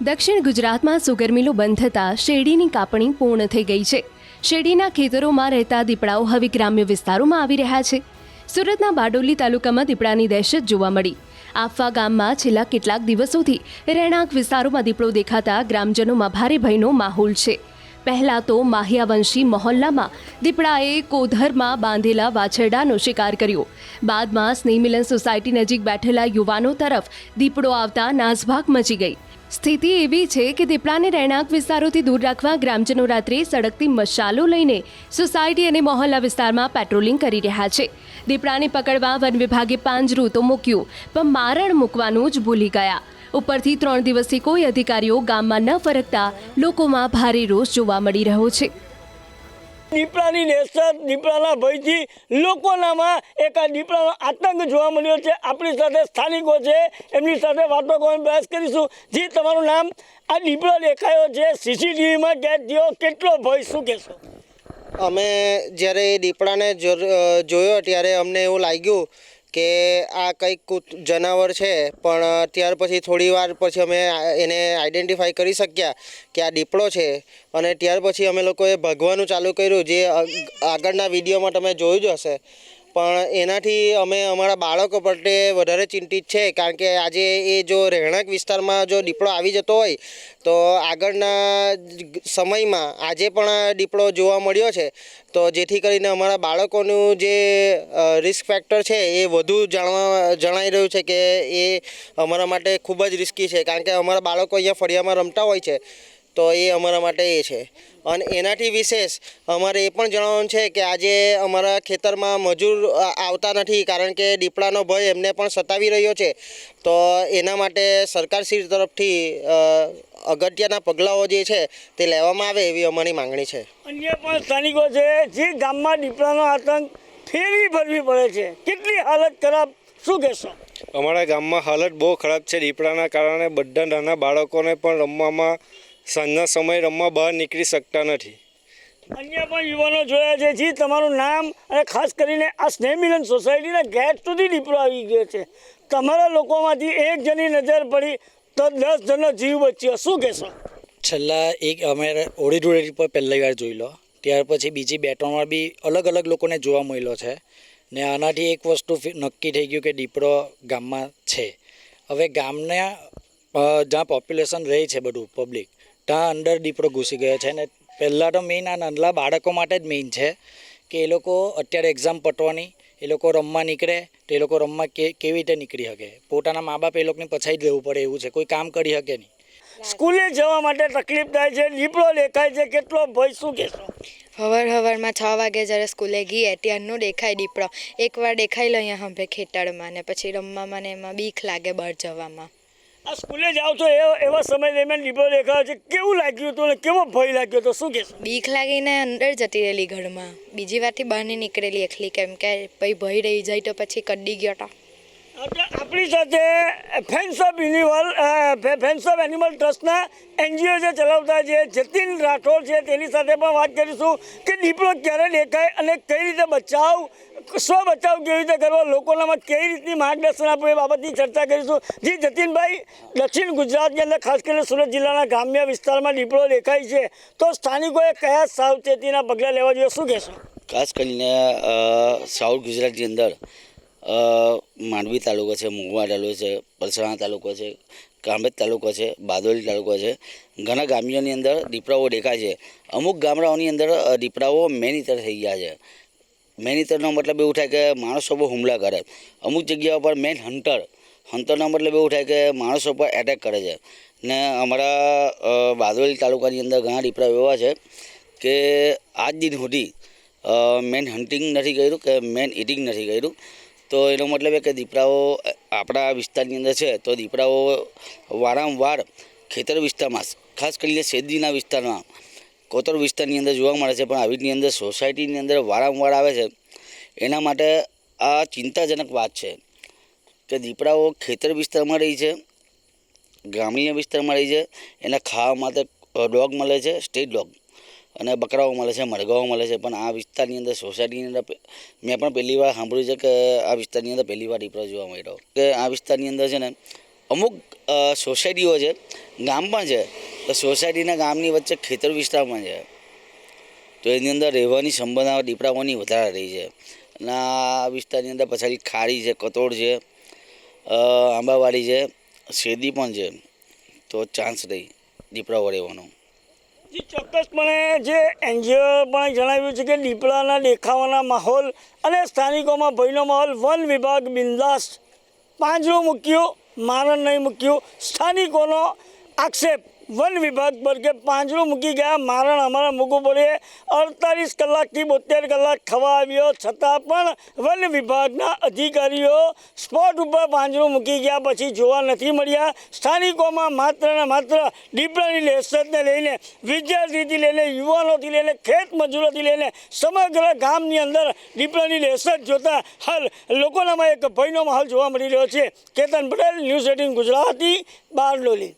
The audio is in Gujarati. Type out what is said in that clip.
દક્ષિણ ગુજરાતમાં સુગર મિલો બંધ થતાં શેરડીની કાપણી પૂર્ણ થઈ ગઈ છે. શેરડીના ખેતરોમાં રહેતા દીપડાઓ હવે ગ્રામ્ય વિસ્તારોમાં આવી રહ્યા છે. સુરતના બારડોલી તાલુકામાં દીપડાની દહેશત જોવા મળી. આફવા ગામમાં છેલ્લા કેટલાક દિવસોથી રહેણાંક વિસ્તારોમાં દીપડો દેખાતા ગ્રામજનોમાં ભારે ભયનો માહોલ છે. પહેલા તો માહ્યાવંશી મહોલ્લામાં દીપડાએ કોધરમાં બાંધેલા વાછરડાનો શિકાર કર્યો. બાદમાં સ્નેહમિલન સોસાયટી નજીક બેઠેલા યુવાનો તરફ દીપડો આવતા નાસભાગ મચી ગઈ. સ્થિતિ એવી છે કે દીપડાને રહેણાંક વિસ્તારોથી દૂર રાખવા ગ્રામજનો રાત્રે સળગતી મશાલો લઈને સોસાયટી અને મહોલ્લા વિસ્તારમાં પેટ્રોલિંગ કરી રહ્યા છે. દીપડાને પકડવા વન વિભાગે પાંજરું તો મૂક્યું, પણ મારણ મૂકવાનું જ ભૂલી ગયા. ઉપરથી 3 દિવસથી કોઈ અધિકારીઓ ગામમાં ન ફરકતા લોકોમાં ભારે રોષ જોવા મળી રહ્યો છે. દીપડાની દહેશત, દીપડાના ભયથી લોકોનામાં એક આ દીપડાનો આતંક જોવા મળ્યો છે. આપણી સાથે સ્થાનિકો છે, એમની સાથે વાતો કરવાનો પ્રયાસ કરીશું. જી, તમારું નામ? આ દીપડો દેખાયો છે, સીસીટીવીમાં કેદ થયો, કેટલો ભય, શું કહેશો? અમે જ્યારે દીપડાને જોયો ત્યારે અમને એવું લાગ્યું કે આ કંઈક જનાવર છે, પણ ત્યાર પછી થોડી વાર પછી અમે એને આઈડેન્ટિફાઈ કરી શક્યા કે આ દીપડો છે. અને ત્યાર પછી અમે લોકોએ ભાગવાનું ચાલુ કર્યું, જે આગળના વિડીયોમાં તમે જોયું જ હશે. પણ એનાથી અમે અમારા બાળકો પ્રત્યે વધારે ચિંતિત છે, કારણ કે આજે એ જો રહેણાંક વિસ્તારમાં જો દીપડો આવી જતો હોય તો આગળના સમયમાં આજે પણ દીપડો જોવા મળ્યો છે, તો જેથી કરીને અમારા બાળકોનું જે રિસ્ક ફેક્ટર છે એ વધુ જણાઈ રહ્યું છે કે એ અમારા માટે ખૂબ જ રિસ્કી છે, કારણ કે અમારા બાળકો અહીંયા ફળિયામાં રમતા હોય છે, તો એ અમારા માટે એ છે. અને એનાથી વિશેષ અમારે એ પણ જણાવવાનું છે કે આજે અમારા ખેતરમાં મજૂર આવતા નથી, કારણ કે દીપડાનો ભય એમને પણ સતાવી રહ્યો છે. તો એના માટે સરકારશ્રી તરફથી અગત્યના પગલાઓ જે છે તે લેવામાં આવે એવી અમારી માંગણી છે. અન્ય પણ સ્થાનિકો છે, જે ગામમાં દીપડાનો આતંક ફેરવી ભરવી પડે છે, કેટલી હાલત ખરાબ, શું કહેશો? અમારા ગામમાં હાલત બહુ ખરાબ છે. દીપડાના કારણે બધા નાના બાળકોને પણ રમવામાં સાંજના સમયે રમવા બહાર નીકળી શકતા નથી. અન્ય પણ યુવાનો જોયા છે. જી, તમારું નામ? અને ખાસ કરીને આ સ્નેહમિલન સોસાયટીના ગેટ સુધી દીપડો આવી ગયો છે. તમારા લોકોમાંથી એક જણની નજર પડી તો 10 જણનો જીવ બચ્યો, શું કહેશો? છેલ્લા અમે હોળી ધૂળેટી પર પહેલી વાર જોઈ લો, ત્યાર પછી બીજી 2-3 વાર બી અલગ અલગ લોકોને જોવા મળ્યો છે. ને આનાથી એક વસ્તુ નક્કી થઈ ગયું કે દીપડો ગામમાં છે. હવે ગામના જ્યાં પોપ્યુલેશન રહે છે, બધું પબ્લિક, ત્યાં અંદર દીપડો ઘૂસી ગયો છે. ને પહેલાં તો મેઇન આ નાના બાળકો માટે જ મેઇન છે કે એ લોકો અત્યારે એક્ઝામ પટવાની, એ લોકો રમવા નીકળે તો એ લોકો રમવા કેવી રીતે નીકળી શકે? પોતાના મા બાપ એ લોકોને પછાડી જ રહેવું પડે એવું છે, કોઈ કામ કરી શકે નહીં. સ્કૂલે જવા માટે તકલીફ થાય છે, દીપડો દેખાય છે, કેટલો ભય, શું કહેશો? સવારમાં 6 વાગે જ્યારે સ્કૂલે ગઈએ ત્યારનો દેખાય દીપડો. એકવાર દેખાઈ લો અહીંયા હંભે ખેતરમાં, ને પછી રમવામાં ને એમાં બીક લાગે બહાર જવામાં. આ સ્કૂલે જાઓ છો એવા સમય દરમિયાન દીપડો દેખાયો છે, કેવું લાગ્યું હતું અને કેવો ભય લાગ્યો હતો, શું કહેશો? બીક લાગીને અંદર જતી રહેલી ઘરમાં, બીજી વારથી બહાર નહીં નીકળેલી એકલી, કેમ કે પછી ભય રહી જાય તો પછી કડી ગયો હતો. આપણી સાથે ફેન્સ ઓફ એનિમલ ટ્રસ્ટના NGO જે ચલાવતા છે જતીન રાઠોડ છે, તેની સાથે પણ વાત કરીશું કે દીપડો ક્યારે દેખાય અને કઈ રીતે બચાવ, સ્વ બચાવ કેવી રીતે કરવો, લોકોનામાં કેવી રીતની માર્ગદર્શન આપવું, એ બાબતની ચર્ચા કરીશું. જી જતીનભાઈ, દક્ષિણ ગુજરાતની અંદર ખાસ કરીને સુરત જિલ્લાના ગ્રામ્ય વિસ્તારમાં દીપડો દેખાય છે, તો સ્થાનિકોએ કયા સાવચેતીના પગલાં લેવા જોઈએ, શું કહેશો? ખાસ કરીને સાઉથ ગુજરાતની અંદર માંડવી તાલુકો છે, મહુવા તાલુકો છે, પલસાણા તાલુકો છે, કામરેજ તાલુકો છે, બારડોલી તાલુકો છે, ઘણા ગામડાઓની અંદર દીપડાઓ દેખાય છે. અમુક ગામડાઓની અંદર દીપડાઓ મેનીતર થઈ ગયા છે. મેનીતરનો મતલબ એવું થાય કે માણસો પર હુમલા કરે. અમુક જગ્યાઓ પર મેન હંટરનો મતલબ એવું થાય કે માણસો પર એટેક કરે છે. ને અમારા બારડોલી તાલુકાની અંદર ઘણા દીપડા એવા છે કે આજ દિન સુધી મેન હન્ટિંગ નથી કર્યું કે મેન ઇટિંગ નથી કર્યું. તો એનો મતલબ કે દીપડાઓ આપણા વિસ્તારની અંદર છે, તો દીપડાઓ વારંવાર ખેતર વિસ્તારમાં, ખાસ કરીને શેરડીના વિસ્તારમાં, કોતર વિસ્તારની અંદર જોવા મળે છે, પણ આવીની અંદર સોસાયટીની અંદર વારંવાર આવે છે. એના માટે આ ચિંતાજનક વાત છે કે દીપડાઓ ખેતર વિસ્તારમાં રહી છે, ગ્રામ્ય વિસ્તારમાં રહી છે. એના ખાવા માટે ડોગ મળે છે, સ્ટ્રીટ ડોગ, અને બકરાઓ મળે છે, મરઘાઓ મળે છે. પણ આ વિસ્તારની અંદર સોસાયટીની અંદર મેં પણ પહેલી વાર સાંભળ્યું છે કે આ વિસ્તારની અંદર પહેલી વાર દીપડો જોવા મળ્યો. કે આ વિસ્તારની અંદર છે ને અમુક સોસાયટીઓ છે, ગામ પણ છે, તો સોસાયટીના ગામની વચ્ચે ખેતર વિસ્તાર પણ છે, તો એની અંદર રહેવાની સંભાવના દીપડાઓની વધારે રહી છે. અને આ વિસ્તારની અંદર પછી ખારી છે, કતોડ છે, આંબાવાડી છે, શેરડી પણ છે, તો ચાન્સ રહી દીપડાઓ રહેવાનો. ચોક્કસપણે જે એનજીઓ પણ જણાવ્યું છે કે દીપડાના દેખાવાના માહોલ અને સ્થાનિકોમાં ભયનો માહોલ. વન વિભાગ બિંદાસ પાંજરું મૂક્યું, મારણ નહીં મૂક્યું. સ્થાનિકોનો આક્ષેપ વન વિભાગ પર કે પાંજરું મૂકી ગયા, મારણ અમારા મૂકવું પડે. 48 કલાકથી 72 કલાક થવા આવ્યો છતાં પણ વન વિભાગના અધિકારીઓ સ્પોટ ઉપર પાંજરું મૂકી ગયા પછી જોવા નથી મળ્યા. સ્થાનિકોમાં માત્ર ને માત્ર દીપડાની દહેશતને લઈને, વિદ્યાર્થીથી લઈને, યુવાનોથી લઈને, ખેત મજૂરોથી લઈને સમગ્ર ગામની અંદર દીપડાની દહેશત જોતા હાલ લોકોનામાં એક ભયનો માહોલ જોવા મળી રહ્યો છે. કેતન પટેલ, ન્યૂઝ 18 ગુજરાતી, બારડોલી.